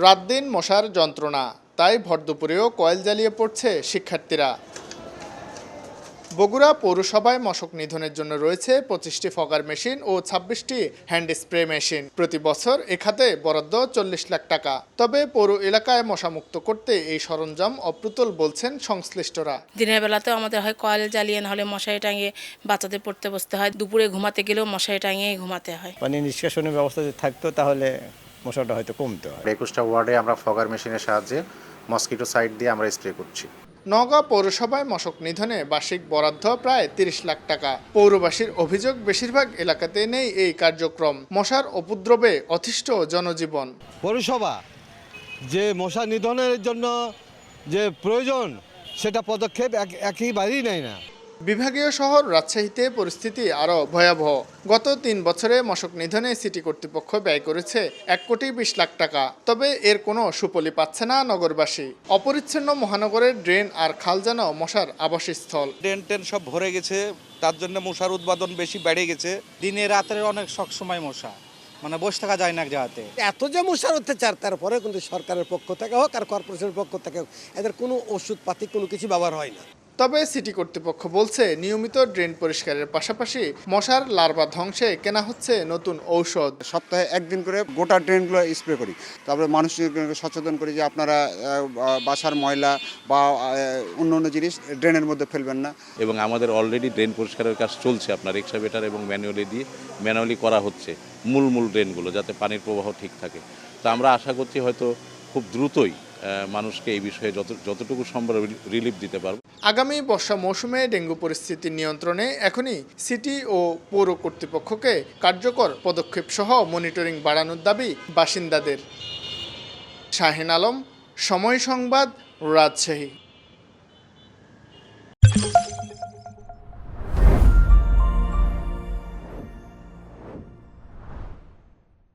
রাত দিন মশার যন্ত্রণা, তাই ভরদুপুরেও কয়েল জ্বালিয়ে পড়ছে শিক্ষার্থীরা। বগুড়া পৌরসভায় মশক নিধনের জন্য রয়েছে 25টি ফগার মেশিন ও 26টি হ্যান্ড স্প্রে মেশিন। প্রতি বছর এ খাতে বরাদ্দ 40 লাখ টাকা। তবে পৌর এলাকায় মশামুক্ত করতে এই সরঞ্জাম অপ্রতুল বলছেন সংশ্লিষ্টরা। দিনের বেলাতেও আমাদের হয় কয়েল জ্বালিয়ে, নাহলে মশারি টাঙিয়ে বাচ্চাদের পড়তে বসতে হয়। দুপুরে ঘুমাতে গেলেও মশারি টাঙিয়ে ঘুমাতে হয়। পানি নিষ্কাশনের ব্যবস্থা যদি থাকতো তাহলে মশাটা হয়তো কমতো। 21টা ওয়ার্ডে আমরা ফগার মেশিনের সাহায্যে মসকিটো সাইট দিয়ে আমরা স্প্রে করছি। নওগাঁ পৌরসভায় মশক নিধনে বার্ষিক বরাদ্দ প্রায় 30 লাখ টাকা। পৌরবাসীর অভিযোগ, বেশিরভাগ এলাকাতে নেই এই কার্যক্রম। মশার উপদ্রবে অতিষ্ঠ জনজীবন। পৌরসভা যে মশা নিধনের জন্য যে প্রয়োজন সেটা পদক্ষেপ একেবারেই নেয় না। বিভাগীয় শহর রাজশাহীতে পরিস্থিতি আরও ভয়াবহ। গত 3 বছরে মশক নিধনে সিটি কর্তৃপক্ষ ব্যয় করেছে 1,20,00,000 টাকা। তবে এর কোনো সুফলই পাচ্ছে না নগরবাসী। অপরিচ্ছন্ন মহানগরের ড্রেন আর খাল যেন মশার আবাসস্থল। ড্রেন টেন সব ভরে গেছে, তার জন্য মশার উৎপাদন বেশি বেড়ে গেছে। দিনে রাতের অনেক সবসময় মশা, মানে বসে থাকা যায় না এক জায়গাতে। এত যে মশার অত্যাচার, তারপরে কিন্তু সরকারের পক্ষ থেকে হোক আর কর্পোরেশনের পক্ষ থেকে হোক, এদের কোনো ওষুধপাতি কোনো কিছু ব্যবহার হয় না। তবে সিটি কর্তৃপক্ষ বলছে, নিয়মিত ড্রেন পরিষ্কারের পাশাপাশি মশার লার্ভা ধ্বংসে কেনা হচ্ছে নতুন ঔষধ। সপ্তাহে একদিন করে গোটা ড্রেনগুলো স্প্রে করি। তারপরে মানুষকে সচেতন করি যে আপনারা বাসার ময়লা বা অন্য জিনিস ড্রেনের মধ্যে ফেলবেন না। এবং আমাদের অলরেডি ড্রেন পরিষ্কারের কাজ চলছে, আপনার এক্সকাভেটর এবং ম্যানুয়ালি করা হচ্ছে মূল ড্রেনগুলো, যাতে পানির প্রবাহ ঠিক থাকে। তো আমরা আশা করছি হয়তো খুব দ্রুতই মানুষকে এই বিষয়ে যতটুকু সম্ভব রিলিফ দিতে পারব। আগামী বর্ষা মৌসুমে ডেঙ্গু পরিস্থিতি নিয়ন্ত্রণে এখনই সিটি ও পৌর কর্তৃপক্ষকে কার্যকর পদক্ষেপ সহ মনিটরিং বাড়ানোর দাবি বাসিন্দাদের। শাহিন আলম, সময় সংবাদ, রাজশাহী।